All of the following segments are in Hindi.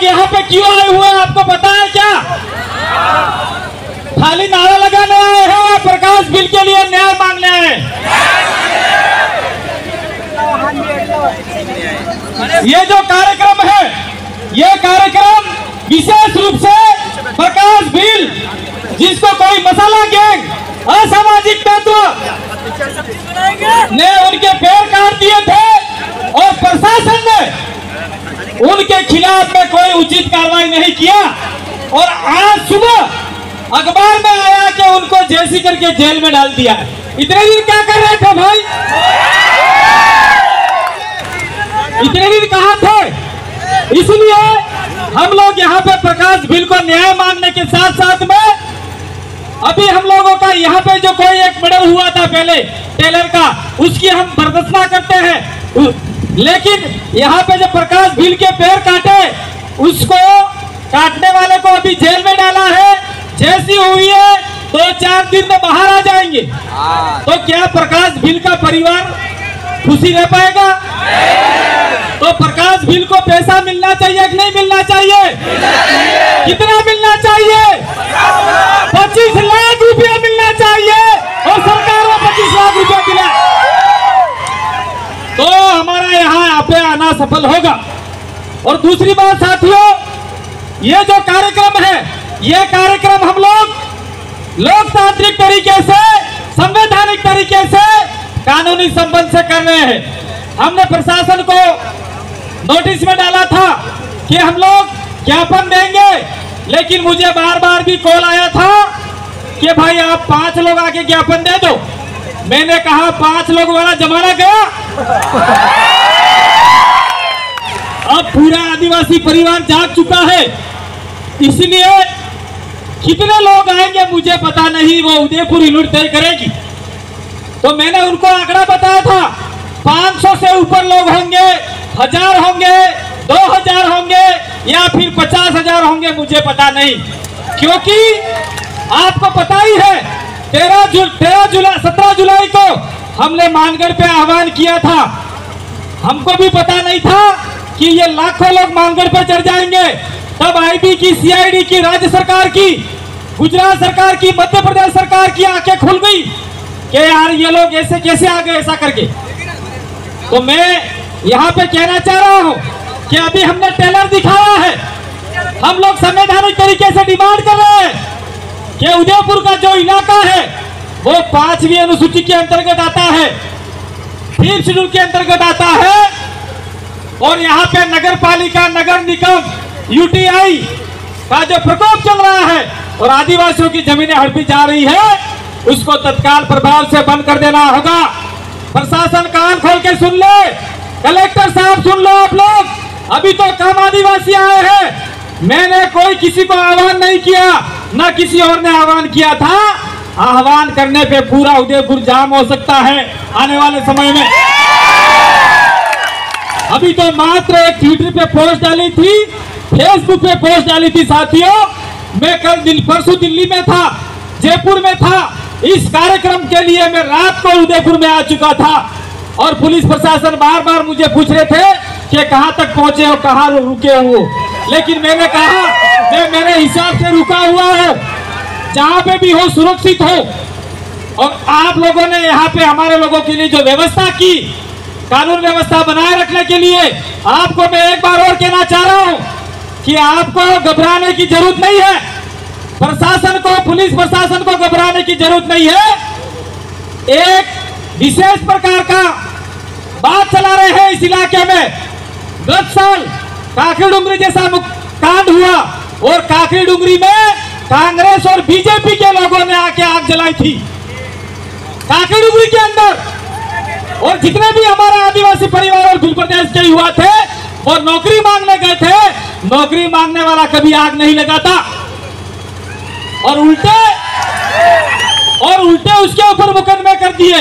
लोग यहाँ पे क्यों आए हुए हैं आपको पता है क्या? खाली नारा लगाने आए हैं या प्रकाश बिल के लिए न्याय मांगने आए? ये जो कार्यक्रम है, ये कार्यक्रम विशेष रूप से प्रकाश बिल, जिसको कोई मसाला गैंग, असामाजिक तत्व ने उनके पैर काट दिए थे और प्रशासन ने उनके खिलाफ में कोई उचित कार्रवाई नहीं किया, और आज सुबह अखबार में आया कि उनको जेसी करके जेल में डाल दिया है। इतने दिन क्या कर रहे थे भाई? इतने दिन कहाँ थे? इसलिए हम लोग यहाँ पे प्रकाश बिल को न्याय मांगने के साथ साथ में अभी हम लोगों का यहाँ पे जो कोई एक मर्डर हुआ था पहले टेलर का, उसकी हम बर्दाश्त करते हैं, लेकिन यहाँ पे जो प्रकाश बिल के पैर काटे, उसको काटने वाले को अभी जेल में डाला है। जैसी हुई है 2-4 दिन में बाहर आ जाएंगे, तो क्या प्रकाश बिल का परिवार खुशी रह पाएगा? तो प्रकाश बिल को पैसा मिलना चाहिए कि नहीं मिलना चाहिए? कितना मिलना चाहिए? 25 लाख रुपया मिलना चाहिए, और सरकार को 25 लाख रुपया दिला तो हमारा यहाँ पे आना सफल होगा। और दूसरी बात साथियों, ये जो कार्यक्रम है, ये कार्यक्रम हम लोग लोकतांत्रिक तरीके से, संवैधानिक तरीके से, कानूनी संबंध से कर रहे हैं। हमने प्रशासन को नोटिस में डाला था कि हम लोग ज्ञापन देंगे, लेकिन मुझे बार बार भी कॉल आया था कि भाई आप 5 लोग आके ज्ञापन दे दो। मैंने कहा 5 लोग वाला जमाना गया, अब पूरा आदिवासी परिवार जाग चुका है। इसलिए कितने लोग आएंगे मुझे पता नहीं, वो उदयपुर यूनिट तय करेगी। तो मैंने उनको आंकड़ा बताया था, 500 से ऊपर लोग होंगे, 1000 होंगे, 2000 होंगे, या फिर 50,000 होंगे, मुझे पता नहीं। क्योंकि आपको पता ही है 17 जुलाई को हमने मानगढ़ पे आह्वान किया था। हमको भी पता नहीं था कि ये लाखों लोग मानगढ़ पे चढ़ जाएंगे। तब आईबी की, सीआईडी की, राज्य सरकार की, गुजरात सरकार की, मध्य प्रदेश सरकार की आंखें खुल गई कि यार ये लोग ऐसे कैसे आ गए ऐसा करके। तो मैं यहाँ पे कहना चाह रहा हूँ कि अभी हमने टेलर दिखाया है, हम लोग संवैधानिक तरीके से डिमांड कर रहे हैं कि उदयपुर का जो इलाका है वो 5वीं अनुसूची के अंतर्गत आता है, 5th शेड्यूल के अंतर्गत आता है, और यहाँ पे नगर पालिका, नगर निगम, यूटीआई का जो प्रकोप चल रहा है और आदिवासियों की जमीनें हड़पी जा रही है, उसको तत्काल प्रभाव से बंद कर देना होगा। प्रशासन कान खोल के सुन ले, कलेक्टर साहब सुन लो आप लोग, अभी तो कम आदिवासी आए हैं। मैंने कोई किसी को आह्वान नहीं किया, ना किसी और ने आह्वान किया था। आह्वान करने पे पूरा उदयपुर जाम हो सकता है आने वाले समय में। अभी तो मात्र एक ट्विटर पे पोस्ट डाली थी, फेसबुक पे पोस्ट डाली थी। साथियों, मैं कल परसों दिल्ली में था, जयपुर में था, इस कार्यक्रम के लिए मैं रात को उदयपुर में आ चुका था, और पुलिस प्रशासन बार बार मुझे पूछ रहे थे कि कहां तक पहुंचे हो, कहां रुके हो। लेकिन मैंने कहा मैं मेरे हिसाब से रुका हुआ हूं, जहां पे भी हो सुरक्षित हो। और आप लोगों ने यहाँ पे हमारे लोगों के लिए जो व्यवस्था की, कानून व्यवस्था बनाए रखने के लिए, आपको मैं एक बार और कहना चाह रहा हूं कि आपको घबराने की जरूरत नहीं है। प्रशासन को, पुलिस प्रशासन को घबराने की जरूरत नहीं है। एक विशेष प्रकार का बात चला रहे हैं इस इलाके में। गत साल काकरी डुंगरी जैसा कांड हुआ, और काकरी डुंगरी में कांग्रेस और बीजेपी के लोगों ने आके आग जलाई थी काकरी डुंगरी के अंदर। और जितने भी हमारे आदिवासी परिवार और भील प्रदेश के युवा थे, वो नौकरी मांगने गए थे। नौकरी मांगने वाला कभी आग नहीं लगाता, और उल्टे उसके ऊपर मुकदमे कर दिए।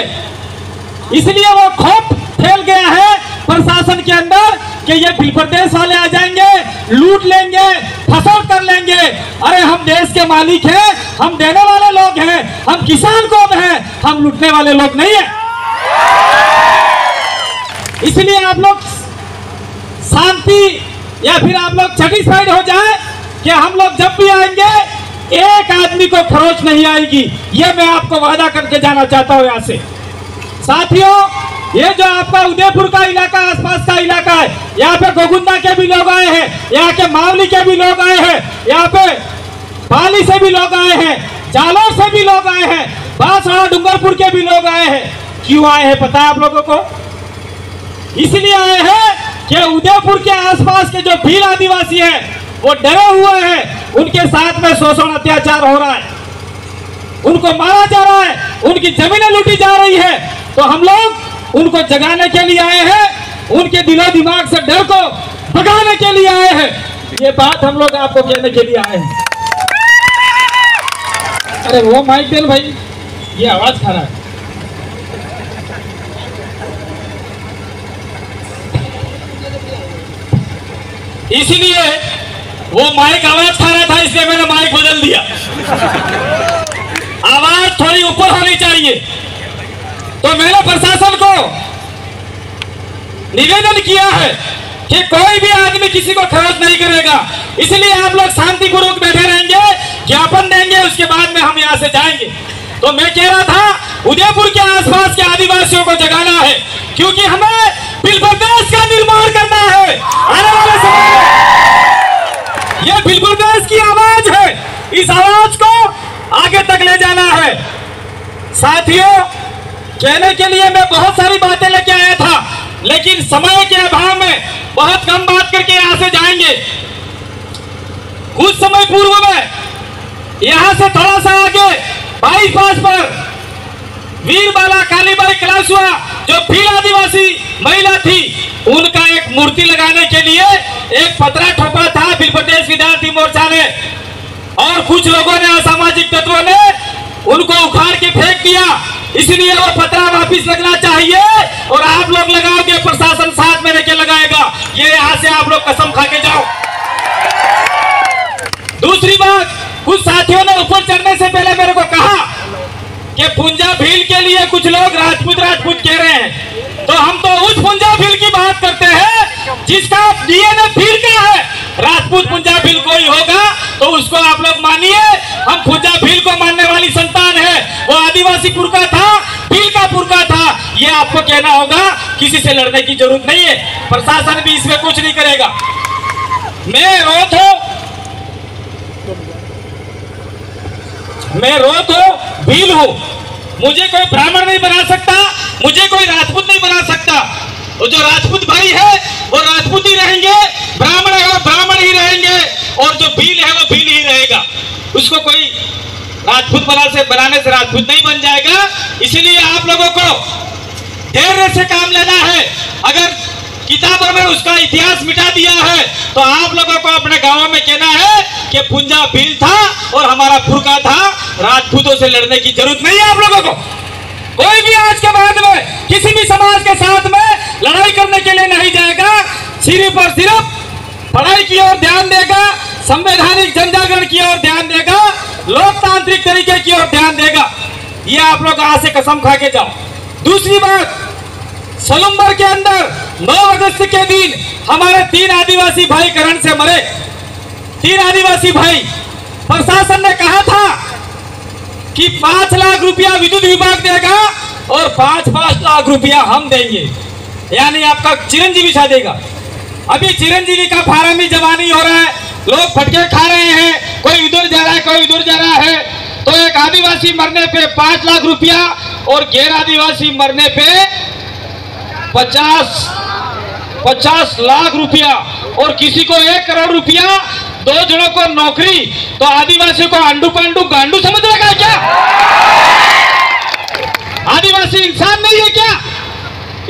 इसलिए वो खौफ फैल गया है प्रशासन के अंदर कि ये भील प्रदेश वाले आ जाएंगे, लूट लेंगे, फसौट कर लेंगे। अरे हम देश के मालिक हैं, हम देने वाले लोग हैं, हम किसान कौम हैं, हम लूटने वाले लोग नहीं है। इसलिए आप लोग शांति, या फिर आप लोग सैटिस्फाइड हो भी आएंगे, एक आदमी को खरोच नहीं आएगी, ये मैं आपको वादा करके जाना चाहता हूं। यहाँ से साथियों, ये जो आपका उदयपुर का इलाका, आसपास का इलाका है, यहाँ पे गोगुंदा के भी लोग आए हैं, यहाँ के मावली के भी लोग आए हैं, यहाँ पे पाली से भी लोग आए हैं, जालोर से भी लोग आए हैं, बांसवाड़ा डूंगरपुर के भी लोग आए हैं। क्यों आए हैं पता है आप लोगों को? इसलिए आए हैं कि उदयपुर के आसपास के जो भील आदिवासी हैं वो डरे हुए हैं, उनके साथ में शोषण अत्याचार हो रहा है, उनको मारा जा रहा है, उनकी जमीनें लूटी जा रही है। तो हम लोग उनको जगाने के लिए आए हैं, उनके दिलो दिमाग से डर को भगाने के लिए आए हैं। ये बात हम लोग आपको कहने के लिए आए हैं। अरे वो माइक देन भाई, ये आवाज खा रहा है। इसीलिए वो माइक आवाज खा रहा था, इसलिए मैंने माइक बदल दिया। आवाज थोड़ी ऊपर होनी चाहिए। तो मैंने प्रशासन को निवेदन किया है कि कोई भी आदमी किसी को खरोच नहीं करेगा, इसलिए आप लोग शांतिपूर्वक बैठे रहेंगे, ज्ञापन देंगे, उसके बाद में हम यहाँ से जाएंगे। तो मैं कह रहा था उदयपुर के आसपास के आदिवासियों को जगाना है, क्योंकि हमें भील प्रदेश का निर्माण करना है। आने वाले समय में यह भील प्रदेश की आवाज है, इस आवाज को आगे तक ले जाना है। साथियों, कहने के लिए मैं बहुत सारी बातें लेके आया था, लेकिन समय के अभाव में बहुत कम बात करके यहां से जाएंगे। कुछ समय पूर्व में यहां से थोड़ा सा आगे बाईपास पर वीरबाला कालीबाई कलासुआ जो भील आदिवासी महिला थी, उनका एक मूर्ति लगाने के लिए एक पतरा ठोका था भील प्रदेश विद्यार्थी मोर्चा ने, और कुछ लोगों ने, असामाजिक तत्वों ने उनको उखाड़ के फेंक दिया। इसलिए वो पतरा वापिस लगना चाहिए और आप लोग लगाओगे, प्रशासन साथ में लेके लगाएगा। ये यहां से आप लोग कसम खा के जाओ। दूसरी बात, कुछ साथियों ने ऊपर चढ़ने से पहले मेरे को कहा कि पुंजा भील के लिए कुछ लोग राजपूत राजपूत कह रहे हैं, तो हम तो उस पुंजा भील की बात करते हैं जिसका डीएनए भील का है। राजपूत पुंजा भील कोई होगा तो उसको आप लोग मानिए, हम पुंजा भील को मानने वाली संतान है। वो आदिवासी पुरखा था, भील का पुरखा था, ये आपको कहना होगा। किसी से लड़ने की जरूरत नहीं है, प्रशासन भी इसमें कुछ नहीं करेगा। मैं रोत हूं, भील हूं, मुझे कोई ब्राह्मण नहीं बना सकता, मुझे कोई राजपूत नहीं बना सकता। और जो राजपूत भाई है वो राजपूत ही रहेंगे, ब्राह्मण है वो ब्राह्मण ही रहेंगे, और जो भील है वो भील ही रहेगा। उसको कोई राजपूत बनाने से राजपूत नहीं बन जाएगा। इसलिए आप लोगों को धैर्य से काम लेना है। अगर किताबों में उसका इतिहास मिटा दिया है तो आप लोगों को अपने गांवों में कहना है कि पुंजा भील था और हमारा पुरखा था, राजपूतों से लड़ने की जरूरत नहीं है आप लोगों को। कोई भी आज के बाद में किसी भी समाज के साथ में लड़ाई करने के लिए नहीं जाएगा, सिर्फ और सिर्फ पढ़ाई की ओर ध्यान देगा, संवैधानिक जनजागरण की ओर ध्यान देगा, लोकतांत्रिक तरीके की ओर ध्यान देगा। ये आप लोग आज से कसम खा के जाओ। दूसरी बात, सलुम्बर के अंदर 9 अगस्त के दिन हमारे 3 आदिवासी भाई करंट से मरे। 3 आदिवासी भाई, प्रशासन ने कहा था कि 5 लाख रुपया विद्युत विभाग देगा और 5-5 लाख रुपया हम देंगे, यानी आपका चिरंजीवी छा देगा। अभी चिरंजीवी का फार्म ही जमा नहीं हो रहा है, लोग फटके खा रहे हैं, कोई इधर जा रहा है, कोई उधर जा रहा है। तो एक आदिवासी मरने पे 5 लाख रुपया और गैर आदिवासी मरने पे 50 लाख रुपया, और किसी को 1 करोड़ रुपया, 2 जनों को नौकरी। तो आदिवासी को अंडू पांडू गांडू समझ रखा है क्या? आदिवासी इंसान नहीं है क्या?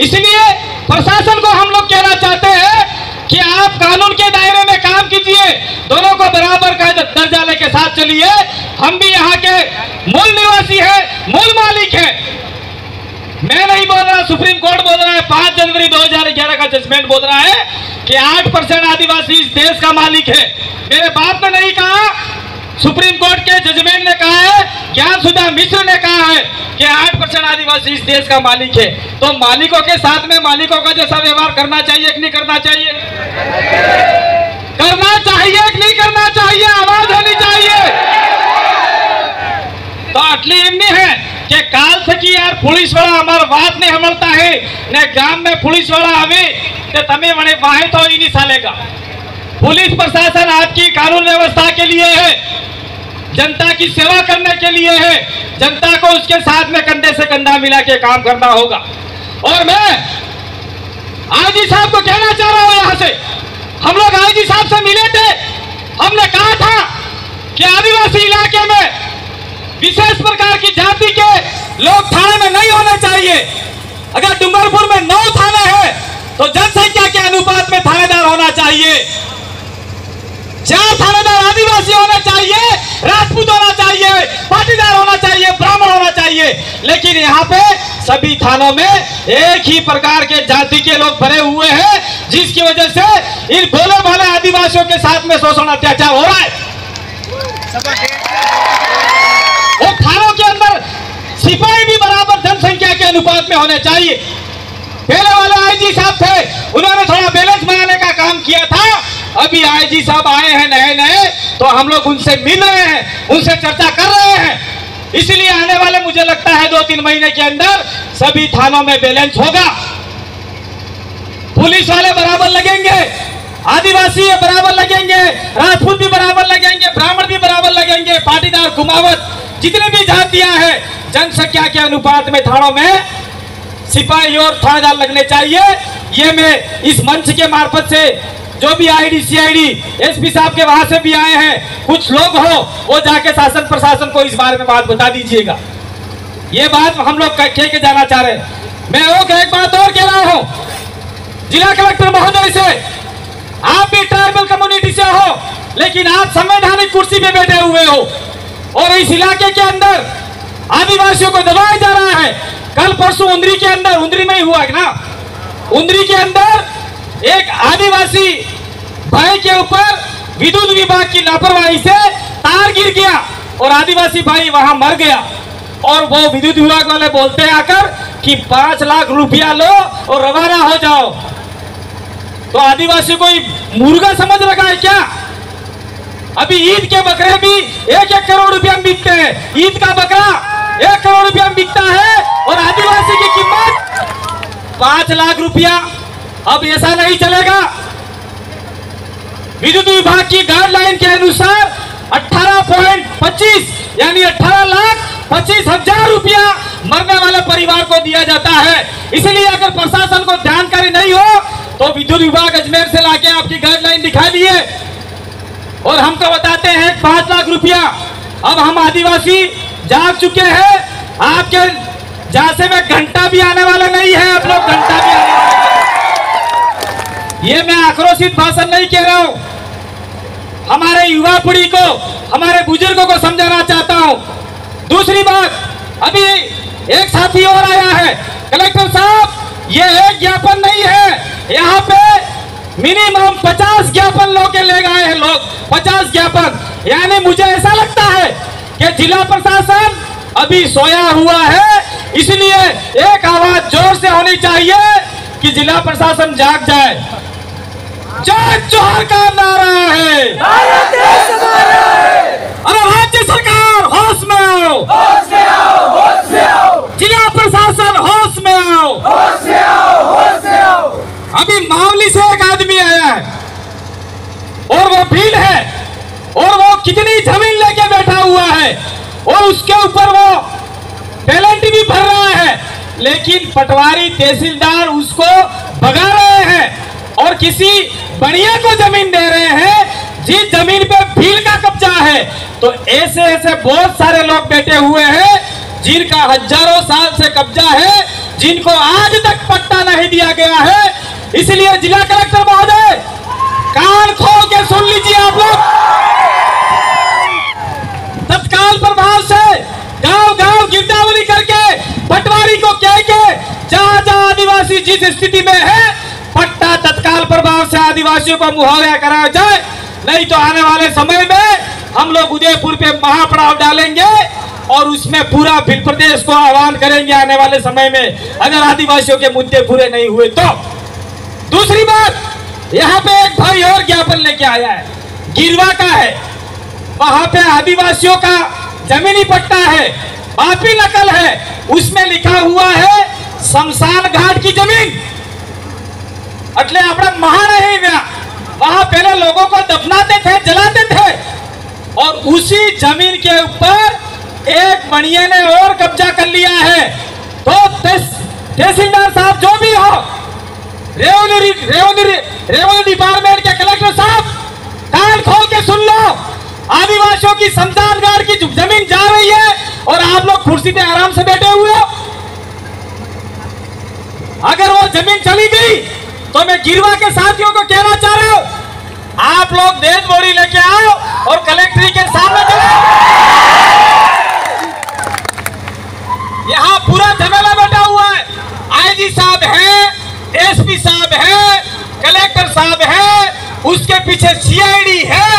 इसलिए प्रशासन को हम लोग कहना चाहते हैं कि आप कानून के दायरे में काम कीजिए, दोनों को बराबर का दर्जा लेके साथ चलिए। हम भी यहाँ के मूल निवासी हैं, मूल मालिक हैं। मैं नहीं बोल रहा, सुप्रीम कोर्ट बोल रहा है, 5 जनवरी 2011 का जजमेंट बोल रहा है कि 8% आदिवासी इस देश का मालिक है। मेरे बाप ने नहीं कहा, सुप्रीम कोर्ट के जजमेंट ने कहा है, ज्ञानसुधा मिश्र ने कहा है कि 8% आदिवासी इस देश का मालिक है। तो मालिकों के साथ में मालिकों का जैसा व्यवहार करना चाहिए कि नहीं करना चाहिए? करना चाहिए कि नहीं करना चाहिए? आवाज होनी चाहिए। यार पुलिस वाला हमारा बात नहीं हमलता है ने गांव में पुलिस वाला हवे ते तमे वने वाहे तो ही नहीं सालेगा। पुलिस प्रशासन आपकी कानून व्यवस्था के लिए है, जनता की सेवा करने के लिए है, जनता को उसके साथ में कंधे से कंधा मिला के काम करना होगा। और मैं आईजी साहब को कहना चाह रहा हूं, यहां से हम लोग आईजी साहब से मिले थे, हमने कहा था कि आदिवासी इलाके में विशेष प्रकार की जाति के लोग थाने में नहीं होने चाहिए। अगर डूंगरपुर में 9 थाने हैं तो जनसंख्या के अनुपात में थानेदार होना चाहिए। 4 थानेदार आदिवासी होना चाहिए, राजपूत होना चाहिए, पाटीदार होना चाहिए, ब्राह्मण होना चाहिए। लेकिन यहाँ पे सभी थानों में एक ही प्रकार के जाति के लोग भरे हुए हैं, जिसकी वजह से इन भोले भाले आदिवासियों के साथ में शोषण अत्याचार हो रहा है। वो थानों के अंदर सिपाही भी बराबर जनसंख्या के अनुपात में होने चाहिए। पहले वाले आईजी साहब थे, उन्होंने थोड़ा बैलेंस बनाने का काम किया था। अभी आईजी साहब आए हैं नए तो हम लोग उनसे मिल रहे हैं, उनसे चर्चा कर रहे हैं। इसलिए आने वाले मुझे लगता है 2-3 महीने के अंदर सभी थानों में बैलेंस होगा। पुलिस वाले बराबर लगेंगे, आदिवासी बराबर लगेंगे, राजपूत भी बराबर लगेंगे, ब्राह्मण भी बराबर लगेंगे, पाटीदार कुमावत जितने भी जातियां हैं, जनसंख्या के अनुपात में थानों में सिपाही और थानेदार लगने चाहिए। ये मैं इस मंच के मार्फत से जो भी आईडी सीआईडी एसपी साहब के वहां से भी आए हैं, कुछ लोग हो वो जाके शासन प्रशासन को इस बारे में बात बता दीजिएगा। ये बात हम लोग कह के जाना चाह रहे हैं। मैं एक बात और कह रहा हूं, जिला कलेक्टर महोदय से, आप भी ट्राइबल कम्युनिटी से हो, लेकिन आप संवैधानिक कुर्सी पे बैठे हुए हो और इस इलाके के अंदर आदिवासियों को दबाया जा रहा है। कल परसों उंदरी के अंदर, उंदरी में ही हुआ ना, उंदरी के अंदर एक आदिवासी भाई के ऊपर विद्युत विभाग की लापरवाही से तार गिर गया और आदिवासी भाई वहां मर गया। और वो विद्युत विभाग वाले बोलते हैं आकर कि 5 लाख रुपया लो और रवाना हो जाओ। तो आदिवासी कोई मुर्गा समझ रखा है क्या? अभी ईद के बकरे भी 1-1 करोड़ रुपया में बिकते हैं। ईद का बकरा 1 करोड़ रुपया में बिकता है और आदिवासी की कीमत 5 लाख रुपया। अब ऐसा नहीं चलेगा। विद्युत विभाग की गाइडलाइन के अनुसार 18.25 यानी 18,25,000 रुपया मरने वाले परिवार को दिया जाता है। इसलिए अगर प्रशासन को जानकारी नहीं हो तो विद्युत विभाग अजमेर से लाके आपकी गाइडलाइन दिखा दिए और हमको बताते हैं 5 लाख रुपया। अब हम आदिवासी जाग चुके हैं, आपके जासे में घंटा भी आने वाला नहीं है। आप लोग घंटा भी आने वाला है। ये मैं आक्रोशित भाषण नहीं कह रहा हूं, हमारे युवा पीढ़ी को, हमारे बुजुर्गों को समझाना चाहता हूं। दूसरी बात, अभी एक साथी और आया है, कलेक्टर साहब ये एक ज्ञापन नहीं है, यहाँ पे मिनिमम 50 ज्ञापन लोग ले गए हैं लोग, 50 ज्ञापन। यानी मुझे ऐसा लगता है कि जिला प्रशासन अभी सोया हुआ है, इसलिए एक आवाज जोर से होनी चाहिए कि जिला प्रशासन जाग जाए। जय जोहर का नारा है, अरे राज्य सरकार होश में आओ, होश में आओ, होश में आओ, जिला प्रशासन होश में आओ, होश में आओ, होश में आओ। अभी मावली से एक आदमी आया है और वो भीड़ है और वो कितनी जमीन लेके बैठा हुआ है और उसके ऊपर वो पेनल्टी भी भर रहा है, लेकिन पटवारी तहसीलदार उसको भगा रहे हैं और किसी बढ़िया को जमीन दे रहे हैं जिस जमीन पे भीड़ का कब्जा है। तो ऐसे ऐसे बहुत सारे लोग बैठे हुए हैं जिनका हजारों साल से कब्जा है, जिनको आज तक पट्टा नहीं दिया गया है। इसलिए जिला कलेक्टर महोदय कान खोल के सुन लीजिए, आप लोग तत्काल प्रभाव से गांव गांव गिरदावरी करके पटवारी को कह के जहां जहां आदिवासी जिस स्थिति में है पट्टा तत्काल प्रभाव से आदिवासियों को मुहैया कराया जाए। नहीं तो आने वाले समय में हम लोग उदयपुर पे महापड़ाव डालेंगे और उसमें पूरा भिल प्रदेश को आह्वान करेंगे आने वाले समय में, अगर आदिवासियों के मुद्दे पूरे नहीं हुए तो। दूसरी बात, यहाँ पे एक भाई और ज्ञापन लेके आया है, गिरवा का है, वहां पे आदिवासियों का जमीनी पट्टा है, कॉपी नकल है, उसमें लिखा हुआ है शमशान घाट की जमीन। એટલે આપણે મહાન है वहां पहले लोगों को दफनाते थे, जलाते थे, और उसी जमीन के ऊपर एक बनिए ने और कब्जा कर लिया है। तो तहसीलदार साहब जो भी हो, रेवेन्यू डिपार्टमेंट के कलेक्टर साहब, कान खोल के सुन लो, आदिवासियों की शमशान घाट की जमीन जा रही है और आप लोग कुर्सी पे आराम से बैठे हुए हो। अगर वो जमीन चली गई तो मैं गिरवा के साथियों को कहना चाह रहा हूं, आप लोग देश बोरी लेके आओ और कलेक्ट्री के सामने चलो। यहां पूरा झमेला बैठा हुआ है, आईजी साहब है, एसपी साहब है, कलेक्टर साहब है, उसके पीछे सीआईडी है,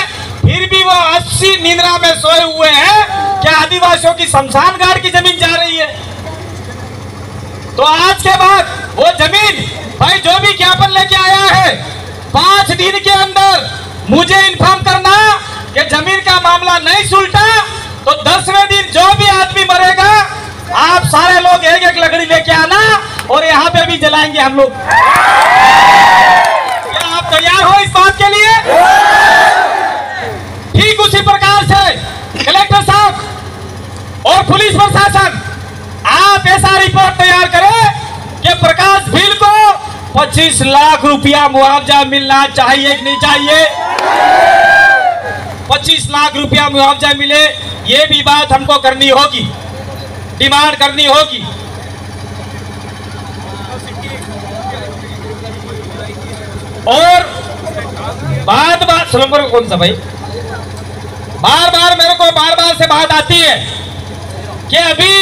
फिर भी वो 80 निंद्रा में सोए हुए हैं कि आदिवासियों की शमशान घाट की जमीन जा रही है। तो आज के बाद वो जमीन, भाई जो भी ज्ञापन लेके आया है, 5 दिन के अंदर मुझे इन्फॉर्म करना कि जमीन का मामला नहीं सुलटा तो 10वें दिन जो भी आदमी मरेगा आप सारे लोग एक एक लकड़ी लेके आना और यहाँ पे भी जलाएंगे हम लोग। क्या आप तैयार हो इस बात के लिए? ठीक उसी प्रकार से कलेक्टर साहब और पुलिस प्रशासन, आप ऐसा रिपोर्ट तैयार करें कि प्रकाश भील को 25 लाख रुपया मुआवजा मिलना चाहिए कि नहीं चाहिए? 25 लाख रुपया मुआवजा मिले, ये भी बात हमको करनी होगी, डिमांड करनी होगी। और बात सुनो, कौन सा भाई, मेरे को बार बार से बात आती है कि अभी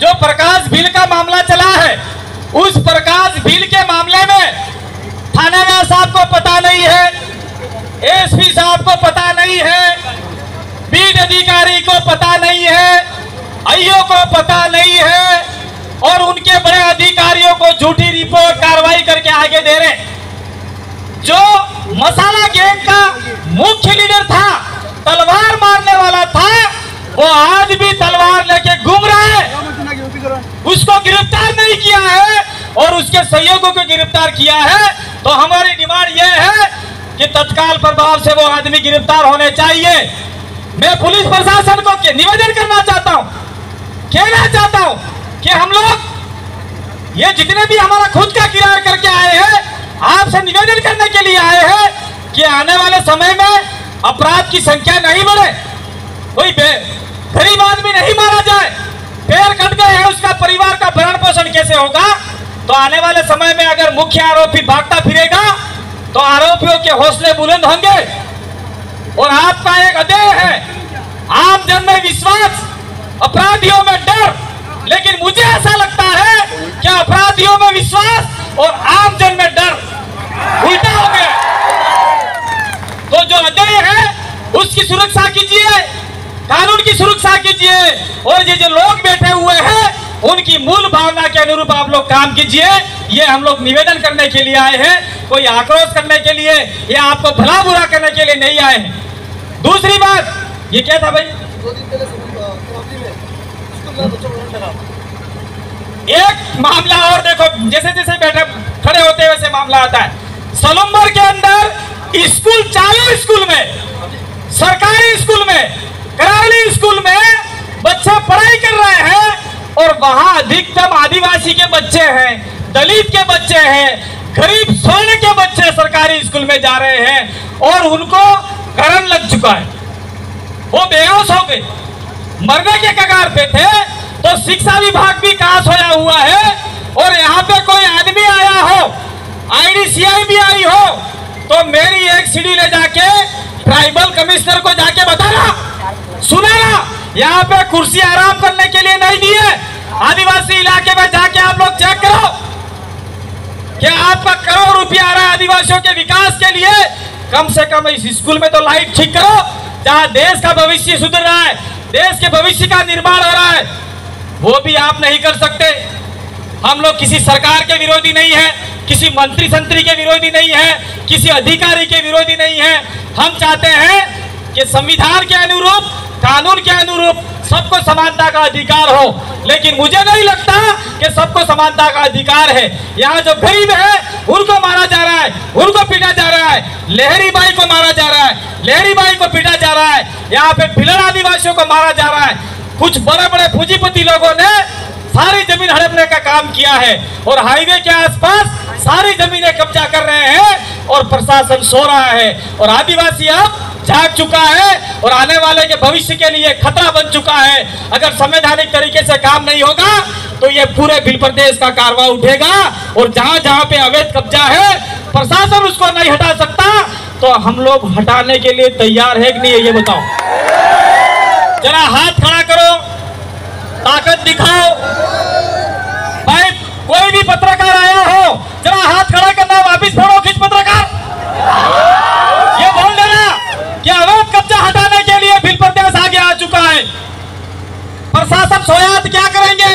जो प्रकाश भील का मामला चला है, उस प्रकाश भील के मामले में थानेदार साहब को पता नहीं है, एसपी साहब को पता नहीं है, बीट अधिकारी को पता नहीं है, आईओ को पता नहीं है, और उनके बड़े अधिकारियों को झूठी रिपोर्ट कार्रवाई करके आगे दे रहे। जो मसाला गैंग का मुख्य लीडर था, तलवार मारने वाला था, वो आज भी तलवार लेके घूम रहा है, उसको गिरफ्तार नहीं किया है और उसके सहयोगियों को गिरफ्तार किया है। तो हमारी डिमांड यह है कि तत्काल प्रभाव से वो आदमी गिरफ्तार होने चाहिए। मैं पुलिस प्रशासन को निवेदन करना चाहता हूं, कहना चाहता हूं कि हम लोग ये जितने भी हमारा खुद का किराया करके आए हैं, आपसे निवेदन करने के लिए आए हैं कि आने वाले समय में अपराध की संख्या नहीं बढ़े, कोई गरीब आदमी नहीं मारा जाए, पैर कट गए हैं, उसका परिवार का भरण पोषण कैसे होगा? तो आने वाले समय में अगर मुख्य आरोपी भागता फिरेगा तो आरोपियों के हौसले बुलंद होंगे। और आपका एक अध्यय है, आम जन में विश्वास, अपराधियों में डर, लेकिन मुझे ऐसा लगता है कि अपराधियों में विश्वास और आम जन में डर उल्टा हो गया। तो जो अध्यय है उसकी सुरक्षा कीजिए, कानून की सुरक्षा कीजिए, और ये जो लोग बैठे हुए हैं उनकी मूल भावना के अनुरूप आप लोग काम कीजिए। ये हम लोग निवेदन करने के लिए आए हैं, कोई आक्रोश करने के लिए या आपको भला बुरा करने के लिए नहीं आए हैं। दूसरी बात, ये क्या था भाई, एक मामला और देखो, जैसे जैसे बैठे खड़े होते वैसे मामला आता है। सलुम्बर के अंदर स्कूल चालू, स्कूल में, सरकारी स्कूल में, करावली स्कूल में बच्चे पढ़ाई कर रहे हैं और वहां अधिकतम आदिवासी के बच्चे हैं, दलित के बच्चे हैं, गरीब स्वर्ण के बच्चे सरकारी स्कूल में जा रहे हैं और उनको करंट लग चुका है, वो बेहोश हो गए, मरने के कगार पे थे। तो शिक्षा विभाग भी कहाँ सोया हुआ है, और यहाँ पे कोई आदमी आया हो, आईडीसीआई भी आई हो, तो मेरी एक सीढ़ी ले जाके ट्राइबल कमिश्नर को जाके बताना, सुनाना, यहाँ पे कुर्सी आराम करने के लिए नहीं दी है। आदिवासी इलाके में जाके आप लोग चेक करो कि आपका करोड़ रुपया आ रहा है आदिवासियों के विकास के लिए, कम से कम इस स्कूल में तो लाइट ठीक करो, जहाँ देश का भविष्य सुधर रहा है, देश के भविष्य का निर्माण हो रहा है, वो भी आप नहीं कर सकते। हम लोग किसी सरकार के विरोधी नहीं है, किसी मंत्री संतरी के विरोधी नहीं है, किसी अधिकारी के विरोधी नहीं है। हम चाहते हैं कि संविधान के अनुरूप, कानून के अनुरूप सबको समानता का अधिकार हो, लेकिन मुझे नहीं लगता कि सबको समानता का अधिकार है। यहाँ जो गरीब है उनको मारा जा रहा है, उनको पीटा जा रहा है, लहरी बाई को मारा जा रहा है, लहरी बाई को पीटा जा रहा है, यहाँ पे भिलड़ आदिवासियों को मारा जा रहा है। कुछ बड़े बड़े पूंजीपति लोगों ने सारी जमीन हड़पने का काम किया है और हाईवे के आसपास सारी जमीनें कब्जा कर रहे हैं और प्रशासन सो रहा है और आदिवासी अब जाग चुका है और आने वाले के भविष्य के लिए खतरा बन चुका है। अगर संवैधानिक तरीके से काम नहीं होगा तो ये पूरे भील प्रदेश का कारवां उठेगा और जहां जहां पे अवैध कब्जा है प्रशासन उसको नहीं हटा सकता, तो हम लोग हटाने के लिए तैयार है कि नहीं है ये बताओ। जरा हाथ खड़ा करो, ताकत दिखाओ। भाई कोई भी पत्रकार आया हो जरा हाथ खड़ा करना, वापिस फोड़ो खींच पत्रकार। ये बोल देना कि अवैध कब्जा हटाने के लिए भील प्रदेश आगे आ चुका है। प्रशासन सोया तो क्या करेंगे?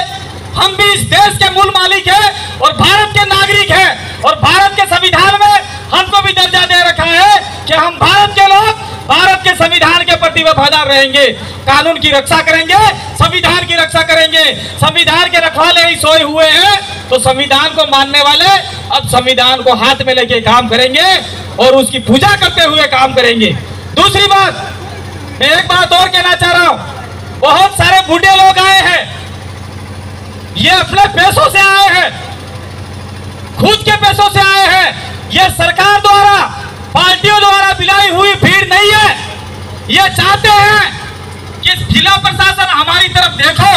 हम भी इस देश के मूल मालिक हैं और भारत के नागरिक हैं और भारत के संविधान में हमको भी दर्जा दे रखा है कि हम भारत के लोग भारत के संविधान के प्रति वफादार रहेंगे, कानून की रक्षा करेंगे, संविधान की रक्षा करेंगे। संविधान के रखवाले ही सोए हुए हैं तो संविधान को मानने वाले अब संविधान को हाथ में लेके काम करेंगे और उसकी पूजा करते हुए काम करेंगे। दूसरी बात, मैं एक बात और कहना चाह रहा हूं, बहुत सारे बूढ़े लोग आए हैं, ये अपने पैसों से आए हैं, खुद के पैसों से आए हैं। ये सरकार द्वारा पार्टियों द्वारा बिलाई हुई भीड़ नहीं है। ये चाहते हैं कि जिला प्रशासन हमारी तरफ देखो,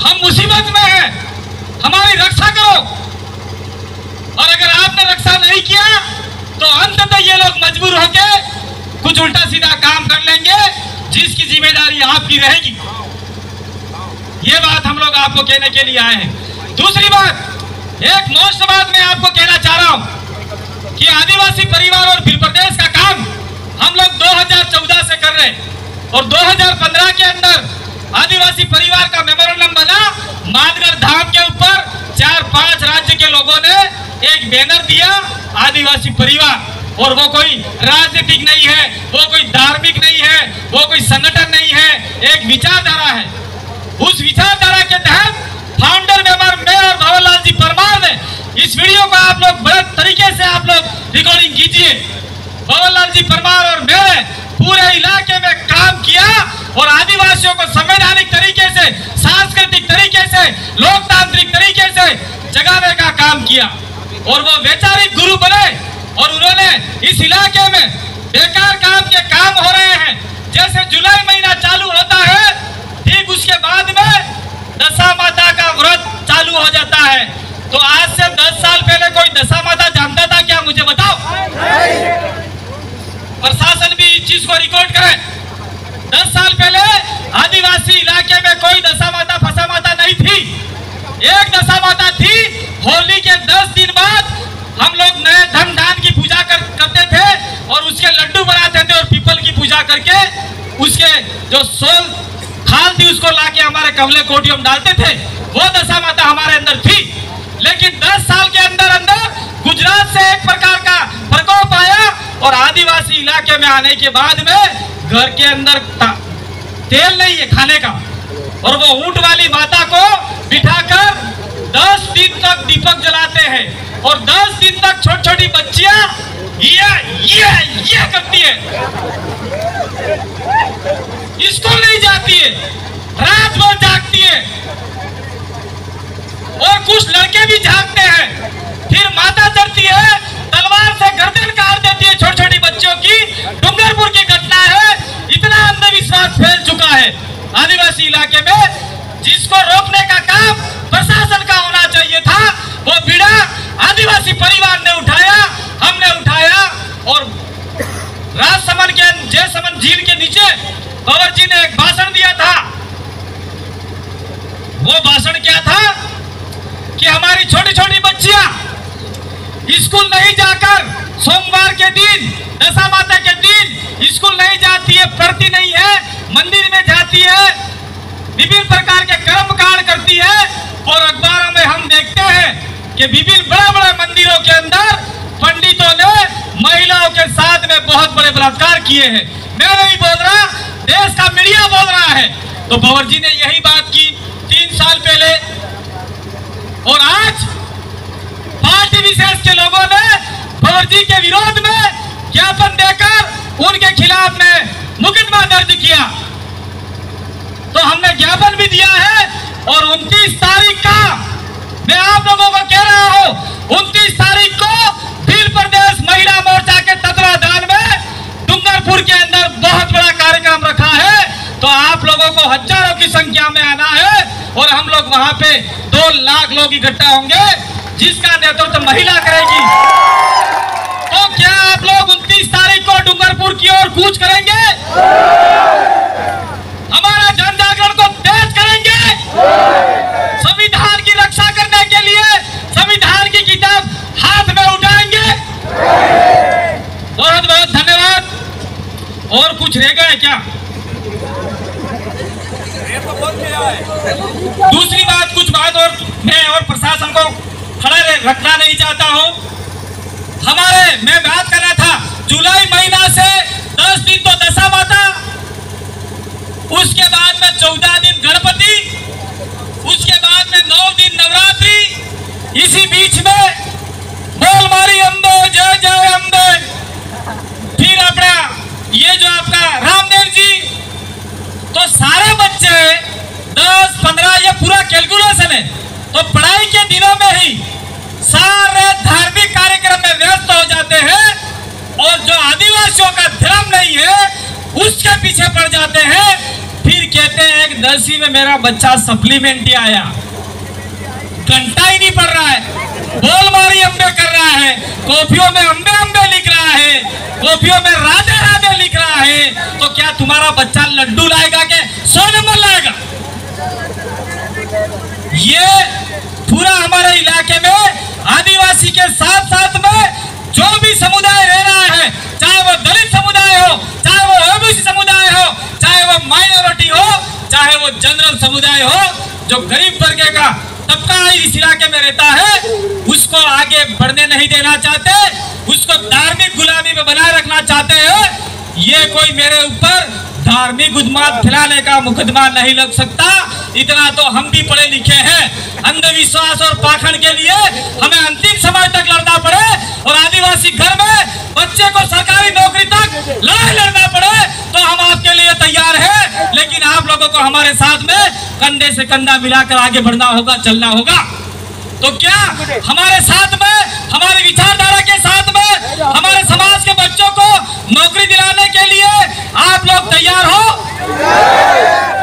हम मुसीबत में हैं, हमारी रक्षा करो। और अगर आपने रक्षा नहीं किया तो अंततः ये लोग मजबूर होके कुछ उल्टा सीधा काम कर लेंगे जिसकी जिम्मेदारी आपकी रहेगी। ये बात हम लोग आपको कहने के लिए आए हैं। दूसरी बात, एक मोस्ट बात मैं आपको कहना चाह रहा हूं कि आदिवासी परिवार और भील प्रदेश का काम हम लोग 2014 से कर रहे हैं और 2015 के अंदर आदिवासी परिवार का मेमोरेंडम बना। मानगढ़ धाम के ऊपर 4-5 राज्य के लोगों ने एक बैनर दिया, आदिवासी परिवार। और वो कोई राजनीतिक नहीं है, वो कोई धार्मिक नहीं है, वो कोई संगठन नहीं है, एक विचारधारा है। उस विचारधारा के तहत फाउंडर मेंबर मैं और भवनलाल जी परमार ने इस वीडियो को आप लोग बड़े तरीके से आप लोग रिकॉर्डिंग कीजिए। भवनलाल जी परमार और मैंने पूरे इलाके में काम किया और आदिवासियों को संवैधानिक तरीके से, सांस्कृतिक तरीके से, लोकतांत्रिक तरीके से जगाने का काम किया और वो वैचारिक गुरु बने और उन्होंने इस इलाके में बेकार काम के काम हो रहे हैं। जैसे जुलाई महीना चालू होता है ठीक उसके बाद में दशा माता का व्रत चालू हो जाता है। तो आज से 10 साल पहले कोई दशा माता जानता था क्या? मुझे बताओ। प्रशासन भी इस चीज को रिकॉर्ड करे। 10 साल पहले आदिवासी इलाके में कोई दशा माता फसा माता नहीं थी। एक दशा माता थी, होली के 10 दिन बाद हम लोग नए धन धान की पूजा करते थे और उसके लड्डू बनाते थे और पीपल की पूजा करके उसके जो सोल खाल थी उसको लाके हमारे कमले कोटियों में डालते थे। वो दशा माता हमारे अंदर थी। लेकिन 10 साल के अंदर अंदर गुजरात से एक प्रकार का प्रकोप आया और आदिवासी इलाके में आने के बाद में घर के अंदर तेल नहीं है खाने का और वो ऊंट वाली माता को बिठाकर 10 दिन तक दीपक जलाते हैं और 10 दिन तक छोटी छोटी बच्चियां ये करती है, स्कूल नहीं जाती है, रात भर जागती है और कुछ लड़के भी जागते हैं। फिर माता चढ़ती है, तलवार से गर्दन काट देती है छोटी छोटी बच्चियों की। डूंगरपुर की घटना है। इतना अंधविश्वास फैल चुका है आदिवासी इलाके में, जिसको रोकने का काम प्रशासन का होना चाहिए था। वो बीड़ा आदिवासी परिवार ने उठाया, हमने उठाया और राजसमंद के जयसमंद झील के नीचे कंवर जी ने एक भाषण दिया था। वो भाषण क्या था कि हमारी छोटी छोटी बच्चियां स्कूल नहीं जाकर सोमवार के दिन, दशा माता के दिन स्कूल नहीं जाती है, पढ़ती नहीं है, मंदिर में जाती है, विभिन्न प्रकार के कर्म कांड करती है। और अखबारों में हम देखते हैं कि विभिन्न बड़े बड़े मंदिरों के अंदर पंडितों ने महिलाओं के साथ में बहुत बड़े बलात्कार किए हैं। मैं नहीं बोल रहा, देश का मीडिया बोल रहा है। तो भंवर जी ने यही बात की 3 साल पहले, और आज पार्टी विशेष के लोगों ने भंवर जी के विरोध में ज्ञापन देकर उनके खिलाफ में मुकदमा दर्ज किया। तो हमने ज्ञापन भी दिया है और 29 तारीख का मैं आप लोगों को कह रहा हूं, 29 तारीख को भील प्रदेश महिला मोर्चा के तत्वाधान में डूंगरपुर के अंदर बहुत बड़ा कार्यक्रम रखा है। तो आप लोगों को हजारों की संख्या में आना है और हम लोग वहां पे 2 लाख लोग इकट्ठा होंगे, जिसका नेतृत्व महिला करेगी। तो क्या आप लोग 29 तारीख को डूंगरपुर की ओर कूच करेंगे? हमारा जन जागरण को तेज करेंगे, संविधान की रक्षा करने के लिए संविधान की किताब हाथ में उठाएंगे। बहुत बहुत धन्यवाद। और कुछ रह गया है क्या? दूसरी बात, कुछ बात और मैं और प्रशासन को खड़ा रखना नहीं चाहता हूं। मैं बात कर रहा था, जुलाई महीना से 10 दिन तो दशा माता, उसके बाद में 14 दिन गणपति, उसके बाद में 9 दिन नवरात्रि, इसी बीच में बोल मारी अम्बे जय जय अम्बे, फिर अपना ये जो आपका रामदेव जी। तो सारे बच्चे 10-15 ये पूरा कैलकुलेशन है। तो पढ़ाई के दिनों में ही सारे धार्मिक कार्यक्रम में व्यस्त हो जाते हैं और जो आदिवासियों का धर्म नहीं है उसके पीछे पड़ जाते हैं। फिर कहते हैं कि 10वीं में मेरा बच्चा सप्लीमेंट ही आया, घंटा ही नहीं पढ़ रहा है, बोल मारी अम्बे कर रहा है, कॉपियों में अम्बे अम्बे लिख रहा है, कॉपियों में राधे राधे लिख रहा है। तो क्या तुम्हारा बच्चा लड्डू लाएगा के 100 नंबर लाएगा? ये पूरा हमारे इलाके में आदिवासी के साथ साथ में जो भी समुदाय रह रहा है, चाहे वो दलित समुदाय हो, चाहे वो ओबीसी समुदाय हो, चाहे वो माइनॉरिटी हो, चाहे वो जनरल समुदाय हो, जो गरीब वर्ग का तबका इस इलाके में रहता है, उसको आगे बढ़ने नहीं देना चाहते, उसको धार्मिक गुलामी में बनाए रखना चाहते हैं। ये कोई मेरे ऊपर धार्मिक उन्माद फैलाने का मुकदमा नहीं लग सकता, इतना तो हम भी पढ़े लिखे हैं। अंधविश्वास और पाखंड के लिए हमें अंतिम समय तक लड़ना पड़े और आदिवासी घर में बच्चे को सरकारी नौकरी तक लड़ाई लड़ना पड़े तो हम आपके लिए तैयार हैं। लेकिन आप लोगों को हमारे साथ में कंधे से कंधा मिलाकर आगे बढ़ना होगा, चलना होगा। तो क्या हमारे साथ में, हमारी विचारधारा के साथ में, हमारे समाज के बच्चों को नौकरी दिलाने के लिए आप लोग तैयार हो?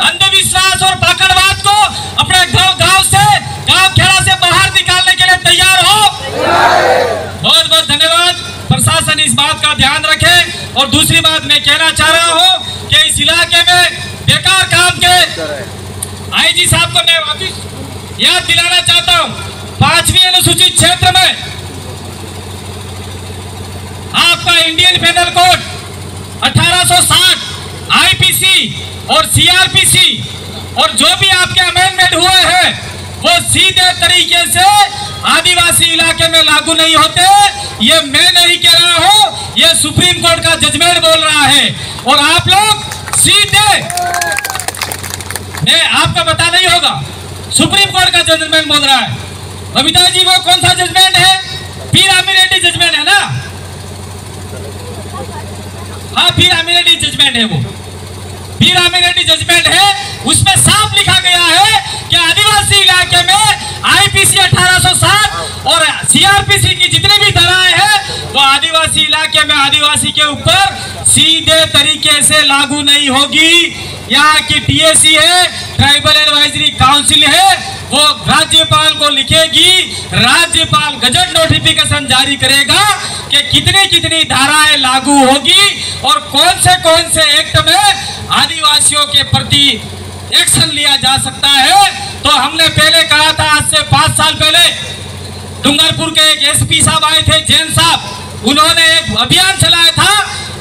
अंधविश्वास और पाखंडवाद को अपने गांव से, गांव खेड़ा से बाहर निकालने के लिए तैयार हो? बहुत बहुत धन्यवाद। प्रशासन इस बात का ध्यान रखे। और दूसरी बात मैं कहना चाह रहा हूं कि इस इलाके में बेकार काम के आईजी साहब को मैं वापिस याद दिलाना चाहता हूं। 5वीं अनुसूचित क्षेत्र में आपका इंडियन पेनल कोड 1860, आईपीसी और सीआरपीसी और जो भी आपके अमेंडमेंट हुए हैं वो सीधे तरीके से आदिवासी इलाके में लागू नहीं होते। ये मैं नहीं कह रहा हूं, ये सुप्रीम कोर्ट का जजमेंट बोल रहा है। और आप लोग सीधे, मैं आपका पता नहीं होगा, सुप्रीम कोर्ट का जजमेंट बोल रहा है। बबीता जी वो कौन सा जजमेंट है? पी रामीरेड्डी जजमेंट है ना? हाँ, पी रामीरेड्डी जजमेंट है, वो पी रामीरेड्डी जजमेंट है। उसमें साफ लिखा गया है कि आदिवासी इलाके में आईपीसी 1860 और सीआरपीसी की जितनी भी धाराएं हैं वो आदिवासी इलाके में आदिवासी के ऊपर सीधे तरीके से लागू नहीं होगी। यहाँ की टीएसी है, ट्राइबल एडवाइजरी काउंसिल है, वो राज्यपाल को लिखेगी, राज्यपाल गजट नोटिफिकेशन जारी करेगा कि कितनी कितनी धाराएं लागू होगी और कौन से एक्ट में आदिवासियों के प्रति एक्शन लिया जा सकता है। तो हमने पहले कहा था, आज से 5 साल पहले डूंगरपुर के एक एसपी साहब आए थे, जैन साहब, उन्होंने एक अभियान चलाया था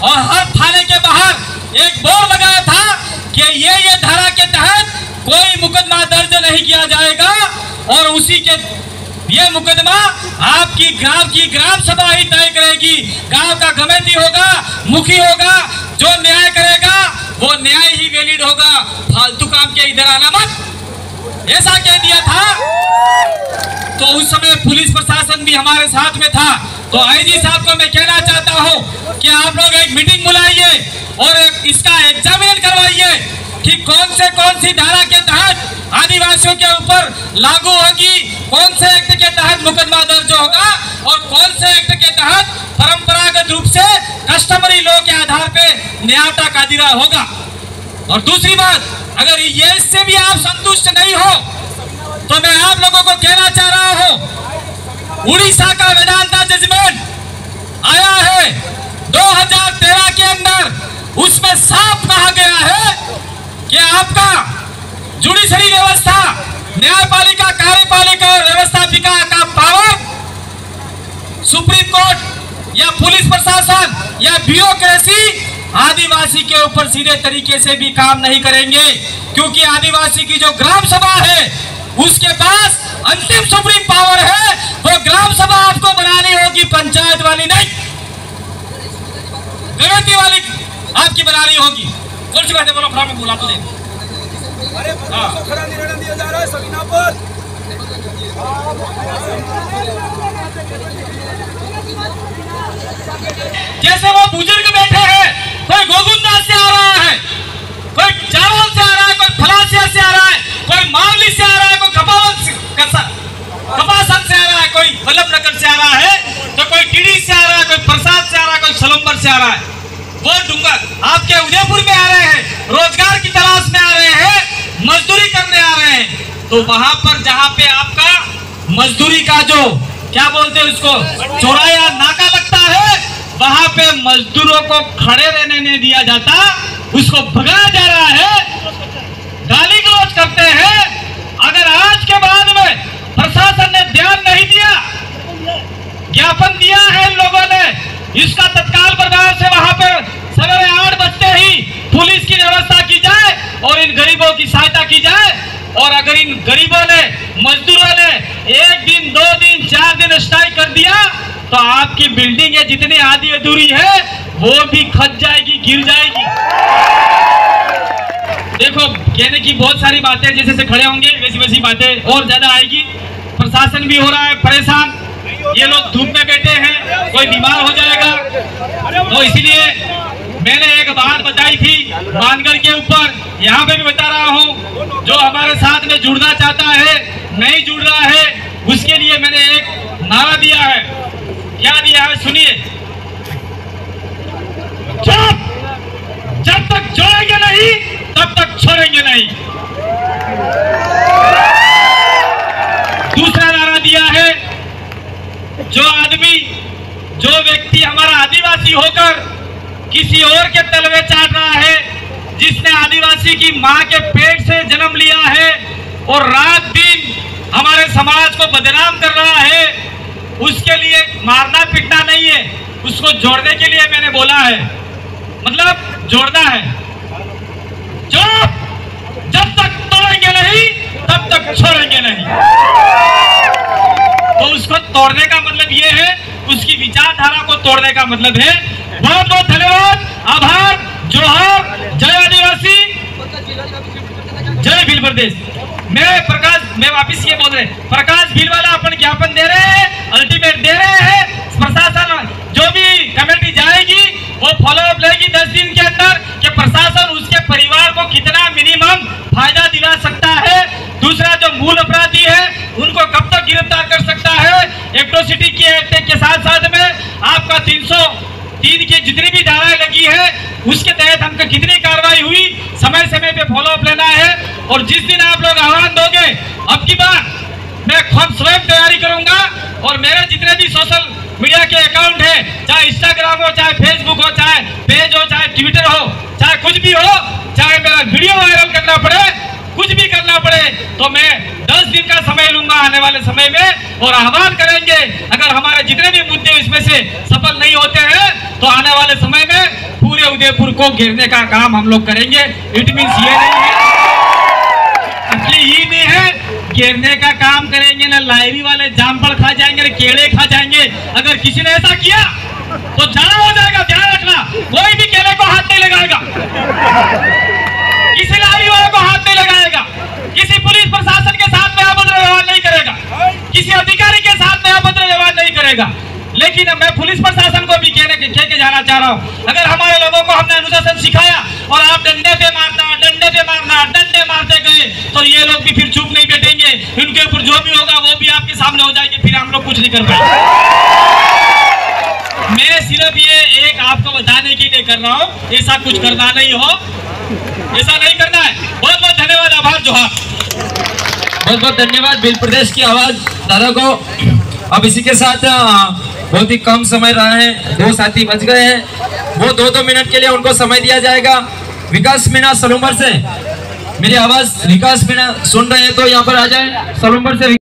और हर थाने के बाहर एक बोर्ड लगाया था कि ये धारा के तहत कोई मुकदमा दर्ज नहीं किया जाएगा और उसी के ये मुकदमा आपकी ग्राम सभा ही तय करेगी। गांव का कमेटी होगा, मुखी होगा, जो न्याय करेगा वो न्याय ही वैलिड होगा, फालतू काम के इधर आना मत, ऐसा कह दिया था। तो उस समय पुलिस प्रशासन भी हमारे साथ में था। तो आईजी साहब को मैं कहना चाहता हूं कि आप लोग एक मीटिंग बुलाइए और इसका एग्जामिनेशन करवाइए कि कौन सी धारा के तहत आदिवासियों के ऊपर लागू होगी, कौन से एक्ट के तहत मुकदमा दर्ज होगा और कौन से एक्ट के तहत परंपरागत रूप से कस्टमरी लॉ के आधार पे न्यायता कादिरा होगा। और दूसरी बात, अगर ये इससे भी आप संतुष्ट नहीं हो तो मैं आप लोगों को कहना चाह रहा हूं, उड़ीसा का वेदांता जजमेंट आया है 2013 के अंदर, उसमें साफ कहा गया है कि आपका जुडिशरी व्यवस्था, न्यायपालिका, कार्यपालिका और व्यवस्थापिका का पावर सुप्रीम कोर्ट या पुलिस प्रशासन या ब्यूरोक्रेसी आदिवासी के ऊपर सीधे तरीके से भी काम नहीं करेंगे, क्योंकि आदिवासी की जो ग्राम सभा है उसके पास अंतिम सुप्रीम पावर है। वो ग्राम सभा आपको बनानी होगी, पंचायत वाली नहीं, कमेटी वाली आपकी बनानी होगी। कौन सी बात है, बोलो फटाफट में बोला तो दे। खरा निर्णय दिया जा रहा है सविना पर। जैसे वो बुजुर्ग बैठे हैं, कोई गोगुंदा से आ रहा है, कोई चावल से आ रहा है, कोई फलासिया से आ रहा है, कोई मावली से आ रहा है, कोई कपासन से आ रहा है, कोई वल्लभ नगर से आ रहा है, तो कोई टीडी से आ रहा है, कोई प्रसाद से आ रहा है, कोई सलम्बर से आ रहा है। वो डूंगर आपके उदयपुर में आ रहे हैं, रोजगार की तलाश में आ रहे हैं, मजदूरी करने आ रहे हैं। तो वहां पर जहां पे आपका मजदूरी का जो क्या बोलते हैं उसको चौराया नाका लगता है, वहां पे मजदूरों को खड़े रहने नहीं दिया जाता, उसको भगाया जा रहा है, गाली गलौज करते हैं। अगर आज के बाद में प्रशासन ने ध्यान नहीं दिया, ज्ञापन दिया है इन लोगों ने, इसका तत्काल प्रभाव से वहां पर सवेरे 8 बजते ही पुलिस की व्यवस्था की जाए और इन गरीबों की सहायता की जाए। और अगर इन गरीबों ने, मजदूरों ने 1 दिन 2 दिन 4 दिन स्ट्राइक कर दिया तो आपकी बिल्डिंग जितनी आधी अधूरी है वो भी खच जाएगी, गिर जाएगी। देखो, कहने की बहुत सारी बातें जैसे जैसे खड़े होंगे वैसी वैसी बातें और ज्यादा आएगी। प्रशासन भी हो रहा है परेशान, ये लोग धूप में बैठे हैं, कोई बीमार हो जाएगा। तो इसीलिए मैंने एक बात बताई थी मानगढ़ के ऊपर, यहाँ पे भी बता रहा हूँ, जो हमारे साथ में जुड़ना चाहता है, नहीं जुड़ रहा है, उसके लिए मैंने एक नारा दिया है। क्या दिया है सुनिए, जब तक जोड़ेंगे नहीं तब तक छोड़ेंगे नहीं। दूसरा नारा दिया है, जो आदमी, जो व्यक्ति हमारा आदिवासी होकर किसी और के तलवे चाट रहा है, जिसने आदिवासी की मां के पेट से जन्म लिया है और रात दिन हमारे समाज को बदनाम कर रहा है, उसके लिए मारना पीटना नहीं है, उसको जोड़ने के लिए मैंने बोला है, मतलब जोड़ना है। जो जब तक तोड़ेंगे नहीं तब तक छोड़ेंगे नहीं। तो उसको तोड़ने का मतलब ये है, उसकी विचारधारा को तोड़ने का मतलब है। बहुत बहुत धन्यवाद, आभार, जोहार, जय आदिवासी, जय भील प्रदेश। मैं वापिस ये बोल रहे, प्रकाश भीलवाला अपन ज्ञापन दे रहे हैं, अल्टीमेट दे रहे हैं। प्रशासन जो भी कमेटी जाएगी वो फॉलोअप लेगी 10 दिन के अंदर कि प्रशासन उसके परिवार को कितना मिनिमम फायदा दिला सकता है। दूसरा, जो मूल अपराधी है उनको कब तक गिरफ्तार कर सकता है। एट्रोसिटी की एक्ट के साथ साथ में आपका 303 की जितनी भी धाराएं लगी है उसके तहत हमको कितनी कार्रवाई हुई, समय समय पे फॉलोअप लेना है। और जिस दिन आप लोग आह्वान दोगे, अब की बार मैं खुद स्वयं तैयारी करूंगा और मेरे जितने भी सोशल मीडिया के अकाउंट है, चाहे इंस्टाग्राम हो, चाहे फेसबुक हो, चाहे पेज हो, चाहे ट्विटर हो, चाहे कुछ भी हो, चाहे मेरा वीडियो वायरल करना पड़े, कुछ भी करना पड़े, तो मैं 10 दिन का समय लूंगा आने वाले समय में और आह्वान करेंगे। अगर हमारे जितने भी मुद्दे इसमें से सफल नहीं होते हैं तो आने वाले समय में पूरे उदयपुर को घेरने का काम हम लोग करेंगे। इट मीन्स ये नहीं है, ये नहीं है घेरने का काम करेंगे ना लाइरी वाले जामफल खा जाएंगे ना केले खा जाएंगे। अगर किसी ने ऐसा किया तो जाना हो जाएगा, ध्यान रखना। मैं पुलिस प्रशासन को भी कह के जाना चाह रहा हूँ, अगर हमारे लोगों को हमने अनुशासन सिखाया और आप डंडे पे मारना डंडे मारते गए तो ये लोग भी फिर चुप नहीं बैठेंगे, इनके ऊपर जो भी होगा वो भी आपके सामने हो जाएगी, फिर हम लोग कुछ नहीं कर पाएंगे। मैं सिर्फ ये एक आपको बताने के लिए कर रहा हूँ, ऐसा कुछ करना नहीं हो, ऐसा नहीं करना है। बहुत बहुत धन्यवाद, आभार, जोहार। बहुत बहुत धन्यवाद भील प्रदेश की आवाज दादा को। अब इसी के साथ बहुत ही कम समय रहा है, 2 साथी बच गए हैं, वो 2-2 मिनट के लिए उनको समय दिया जाएगा। विकास मीणा सलूंबर से मेरी आवाज विकास मीणा सुन रहे हैं तो यहाँ पर आ जाए सलूंबर से।